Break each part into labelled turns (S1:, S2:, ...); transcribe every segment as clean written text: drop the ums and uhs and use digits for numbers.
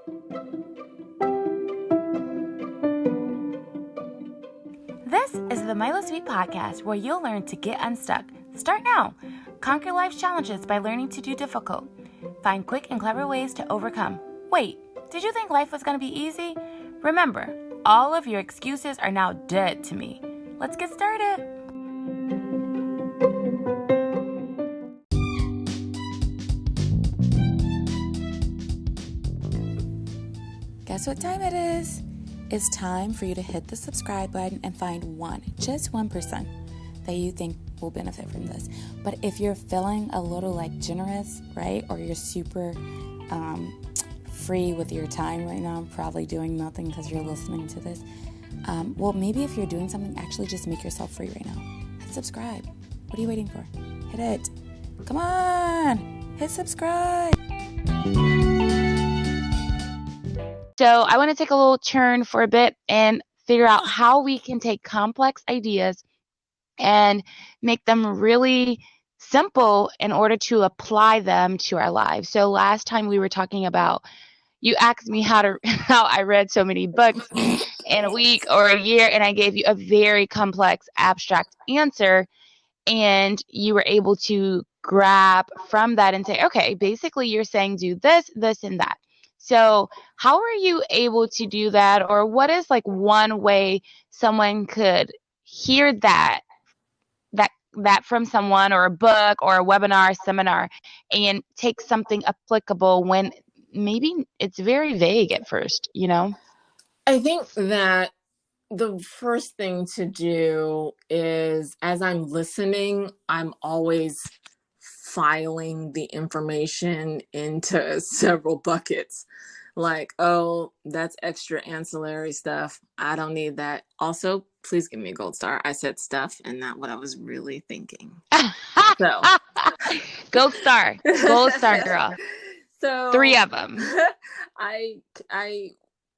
S1: This is the Myla Sweet Podcast, where you'll learn to get unstuck. Start now. Conquer life's challenges by learning to do difficult. Find quick and clever ways to overcome. Wait, did you think life was going to be easy? Remember, all of your excuses are now dead to me. Let's get started. Guess what time it is? It's time for you to hit the subscribe button and find just 1% that you think will benefit from this. But if you're feeling a little like generous, right? Or you're super free with your time right now, probably doing nothing because you're listening to this. Well, maybe if you're doing something, actually just make yourself free right now. Hit subscribe. What are you waiting for? Hit it. Come on. Hit subscribe. So I want to take a little turn for a bit and figure out how we can take complex ideas and make them really simple in order to apply them to our lives. So last time we were talking about, you asked me how I read so many books in a week or a year, and I gave you a very complex, abstract answer, and you were able to grab from that and say, okay, basically you're saying do this, this, and that. So how are you able to do that? Or what is like one way someone could hear that from someone, or a book or a webinar, seminar, and take something applicable when maybe it's very vague at first, you know?
S2: I think that the first thing to do is, as I'm listening, I'm always filing the information into several buckets. Like, oh, that's extra ancillary stuff. I don't need that. Also, please give me a gold star. I said stuff and not what I was really thinking. So,
S1: gold star, girl.
S2: So
S1: 3 of them.
S2: I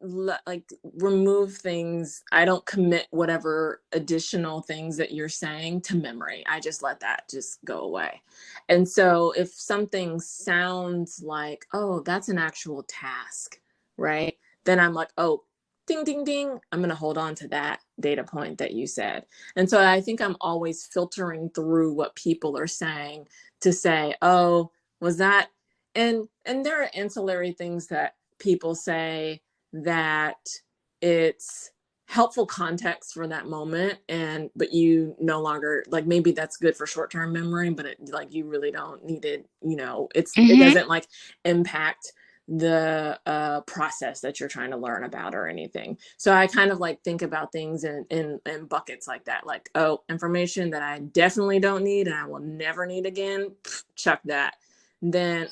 S2: like remove things. I don't commit whatever additional things that you're saying to memory. I just let that just go away. And so if something sounds like, oh, that's an actual task, right? Then I'm like, oh, ding, ding, ding. I'm going to hold on to that data point that you said. And so I think I'm always filtering through what people are saying to say, oh, was that? And there are ancillary things that people say that it's helpful context for that moment, but you no longer, like, maybe that's good for short-term memory, but it, like, you really don't need it, you know, it doesn't like impact the process that you're trying to learn about or anything. So I kind of like think about things in buckets like that, like, oh, information that I definitely don't need and I will never need again, chuck that. Then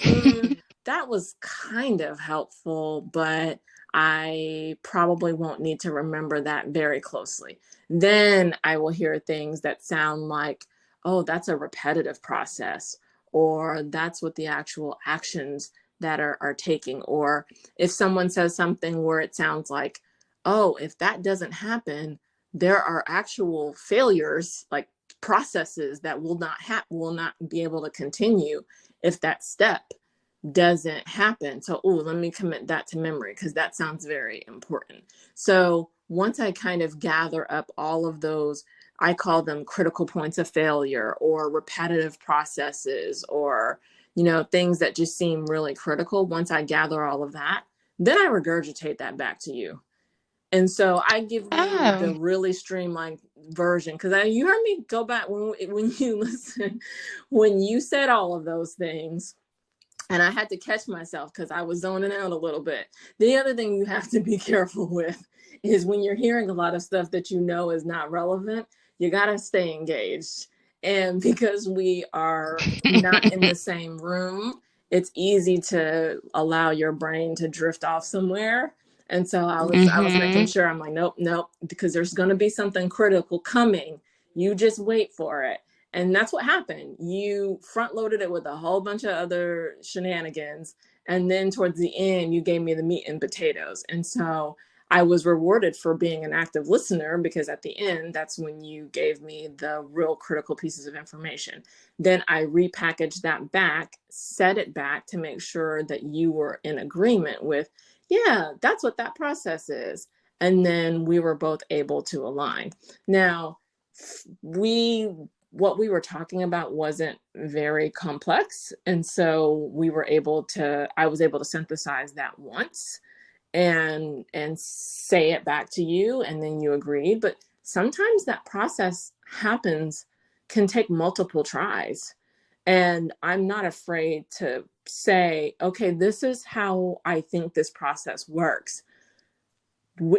S2: that was kind of helpful, but I probably won't need to remember that very closely. Then I will hear things that sound like, oh, that's a repetitive process, or that's what the actual actions that are taking. Or if someone says something where it sounds like, oh, if that doesn't happen, there are actual failures, like processes that will not be able to continue if that step doesn't happen. So, let me commit that to memory because that sounds very important. So once I kind of gather up all of those, I call them critical points of failure or repetitive processes, or, you know, things that just seem really critical. Once I gather all of that, then I regurgitate that back to you. And so I give you the really streamlined version, because you heard me go back when you listen, when you said all of those things. And I had to catch myself because I was zoning out a little bit. The other thing you have to be careful with is when you're hearing a lot of stuff that you know is not relevant, you got to stay engaged. And because we are not in the same room, it's easy to allow your brain to drift off somewhere. And so I was making sure, I'm like, nope, because there's going to be something critical coming. You just wait for it. And that's what happened. You front loaded it with a whole bunch of other shenanigans. And then towards the end, you gave me the meat and potatoes. And so I was rewarded for being an active listener, because at the end, that's when you gave me the real critical pieces of information. Then I repackaged that back, set it back to make sure that you were in agreement with, yeah, that's what that process is. And then we were both able to align. Now, we what we were talking about wasn't very complex, and so I was able to synthesize that once and say it back to you, and then you agreed. But sometimes that process happens, can take multiple tries, and I'm not afraid to say, okay, this is how I think this process works.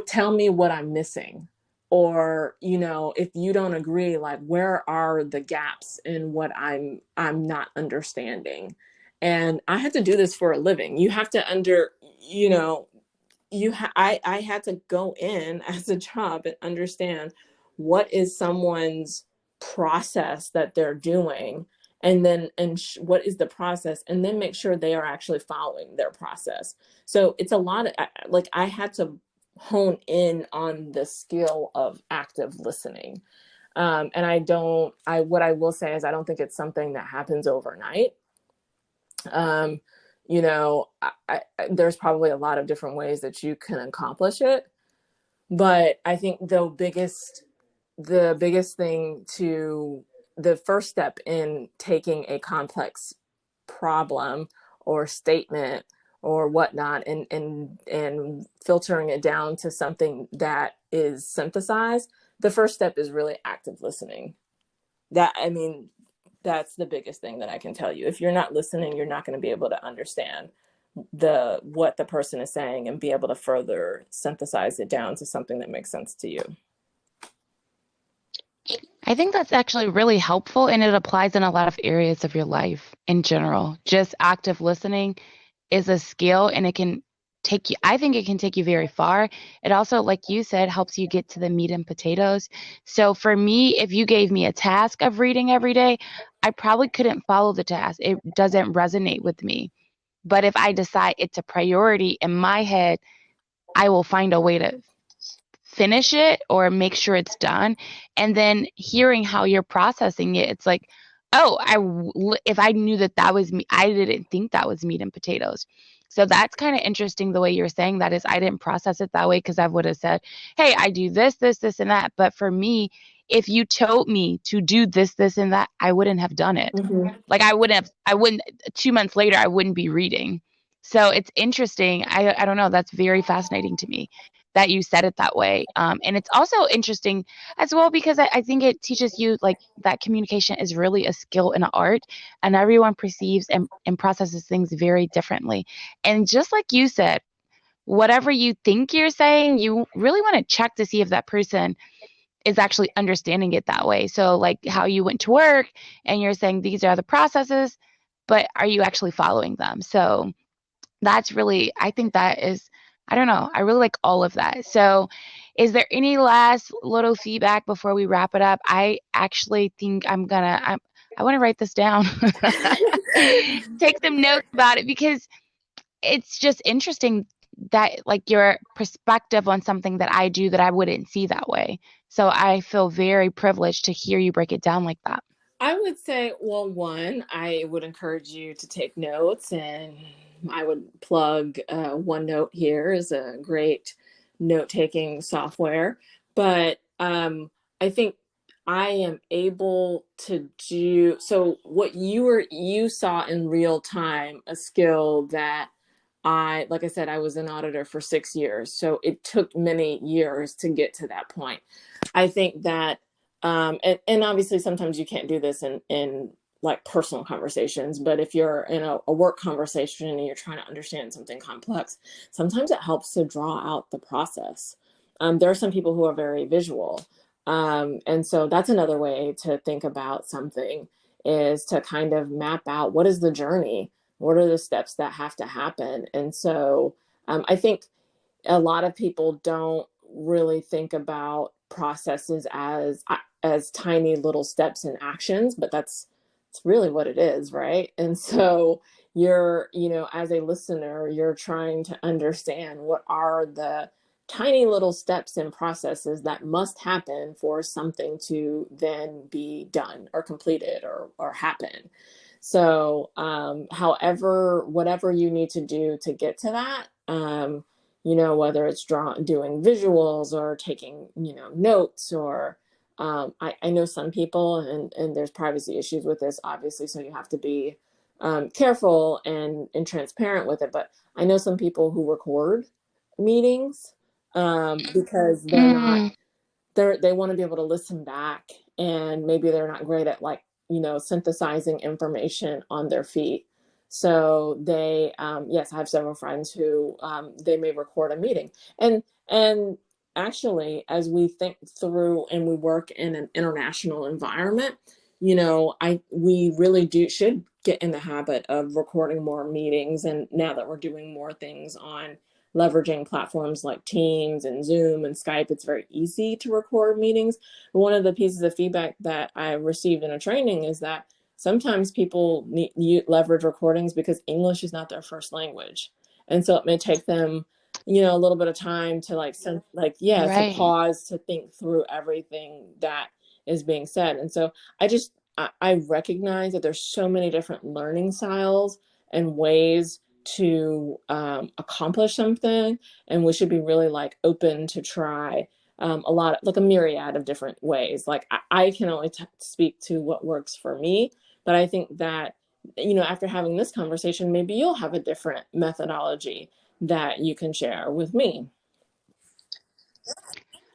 S2: Tell me what I'm missing. Or, if you don't agree, like, where are the gaps in what I'm not understanding? And I had to do this for a living. You have to you know, I had to go in as a job and understand what is someone's process that they're doing, and then what is the process, and then make sure they are actually following their process. So it's a lot of, like, I had to hone in on the skill of active listening. And what I will say is, I don't think it's something that happens overnight. um, there's probably a lot of different ways that you can accomplish it, but I think the biggest thing to the first step in taking a complex problem or statement or whatnot, and filtering it down to something that is synthesized, the first step is really active listening. I mean, that's the biggest thing that I can tell you. If you're not listening, you're not going to be able to understand what the person is saying and be able to further synthesize it down to something that makes sense to you.
S1: I think that's actually really helpful and it applies in a lot of areas of your life in general. Just active listening is a skill and I think it can take you very far. It also, like you said, helps you get to the meat and potatoes. So for me, if you gave me a task of reading every day, I probably couldn't follow the task. It doesn't resonate with me. But if I decide it's a priority in my head, I will find a way to finish it or make sure it's done. And then hearing how you're processing it, it's like, oh, if I knew that was me, I didn't think that was meat and potatoes. So that's kind of interesting the way you're saying that. Is I didn't process it that way because I would have said, hey, I do this, this, this, and that. But for me, if you told me to do this, this, and that, I wouldn't have done it.
S2: Mm-hmm.
S1: Like I wouldn't, 2 months later, I wouldn't be reading. So it's interesting. I don't know. That's very fascinating to me that you said it that way. And it's also interesting as well because I think it teaches you like that communication is really a skill and an art, and everyone perceives and processes things very differently. And just like you said, whatever you think you're saying, you really want to check to see if that person is actually understanding it that way. So, like how you went to work and you're saying these are the processes, but are you actually following them? So, that's really, I think that is, I don't know, I really like all of that. So is there any last little feedback before we wrap it up? I actually think I want to write this down. Take some notes about it because it's just interesting that like your perspective on something that I do that I wouldn't see that way. So I feel very privileged to hear you break it down like that.
S2: I would say, well, one, I would encourage you to take notes, and I would plug OneNote here is a great note taking software. But I think I am able to do so. What you saw in real time, a skill that like I said, I was an auditor for 6 years, so it took many years to get to that point. I think that, and obviously sometimes you can't do this in like personal conversations, but if you're in a work conversation and you're trying to understand something complex, sometimes it helps to draw out the process. There are some people who are very visual. And so that's another way to think about something, is to kind of map out what is the journey, what are the steps that have to happen. And so I think a lot of people don't really think about processes as tiny little steps and actions, but it's really what it is, right? And so as a listener, you're trying to understand what are the tiny little steps and processes that must happen for something to then be done or completed or happen. So, whatever you need to do to get to that, whether it's doing visuals or taking, notes, or I know some people, and there's privacy issues with this, obviously, so you have to be careful and transparent with it. But I know some people who record meetings because
S1: Mm,
S2: they want to be able to listen back, and maybe they're not great at, like, synthesizing information on their feet. So they, yes, I have several friends who they may record a meeting, and actually, as we think through and we work in an international environment, we really should get in the habit of recording more meetings. And now that we're doing more things on leveraging platforms like Teams and Zoom and Skype, it's very easy to record meetings. One of the pieces of feedback that I received in a training is that sometimes people leverage recordings because English is not their first language. And so it may take them, a little bit of time to to
S1: right.
S2: pause, to think through everything that is being said. And so I recognize that there's so many different learning styles and ways to accomplish something, and we should be really like open to try a lot, like a myriad of different ways. Like I can only speak to what works for me, but I think that after having this conversation, maybe you'll have a different methodology that you can share with me.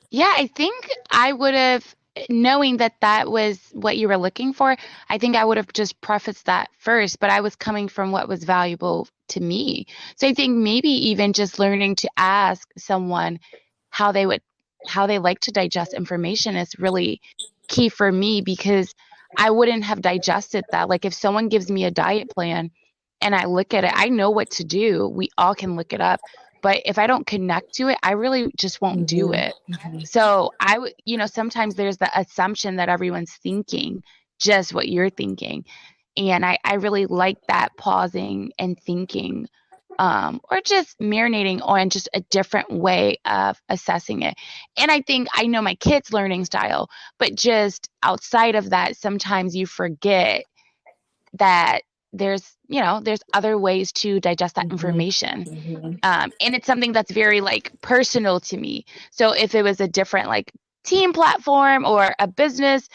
S1: Yeah, I think I would have, knowing that that was what you were looking for, I think I would have just prefaced that first, but I was coming from what was valuable to me. So I think maybe even just learning to ask someone how they would, how they like to digest information is really key for me, because I wouldn't have digested that. Like if someone gives me a diet plan and I look at it, I know what to do. We all can look it up. But if I don't connect to it, I really just won't do
S2: Mm-hmm.
S1: it. So I would, sometimes there's the assumption that everyone's thinking just what you're thinking. And I really like that pausing and thinking, or just marinating on just a different way of assessing it. And I think I know my kids' learning style, but just outside of that, sometimes you forget that there's other ways to digest that
S2: Mm-hmm.
S1: information.
S2: Mm-hmm.
S1: And it's something that's very like personal to me. So if it was a different like team platform or a business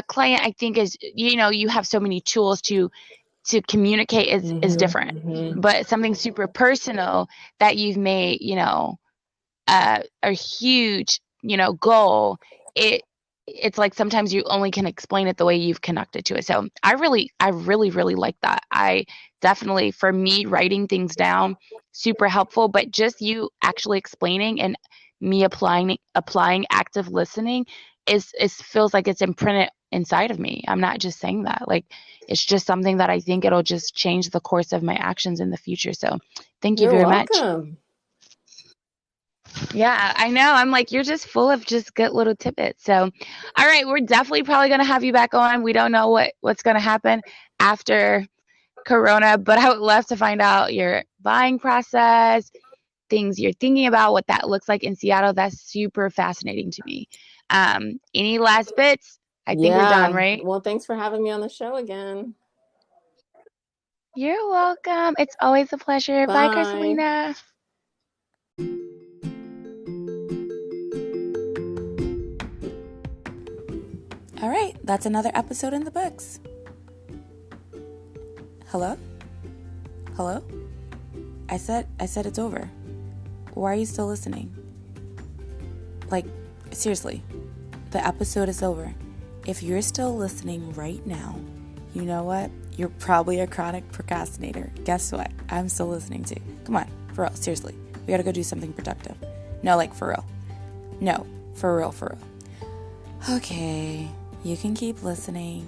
S1: client, I think is, you have so many tools to communicate is different.
S2: Mm-hmm.
S1: But something super personal that you've made, a huge, goal, it's like sometimes you only can explain it the way you've connected to it. So I really like that. I definitely, for me, writing things down, super helpful, but just you actually explaining and me applying active listening is feels like it's imprinted inside of me. I'm not just saying that. Like it's just something that I think it'll just change the course of my actions in the future. So thank you
S2: You're
S1: very much.
S2: welcome.
S1: Yeah, I know. I'm like, you're just full of just good little tidbits. So, all right, we're definitely probably going to have you back on. We don't know what's going to happen after Corona, but I would love to find out your buying process, things you're thinking about, what that looks like in Seattle. That's super fascinating to me. Any last bits? I think we're done,
S2: Yeah.
S1: right?
S2: Well, thanks for having me on the show again.
S1: You're welcome. It's always a pleasure. Bye,
S2: Bye.
S1: Carsolina.
S3: All right, that's another episode in the books. Hello? Hello? I said it's over. Why are you still listening? Like, seriously, the episode is over. If you're still listening right now, you know what? You're probably a chronic procrastinator. Guess what? I'm still listening too. Come on, for real, seriously. We gotta go do something productive. No, like for real. No, for real, for real. Okay, you can keep listening.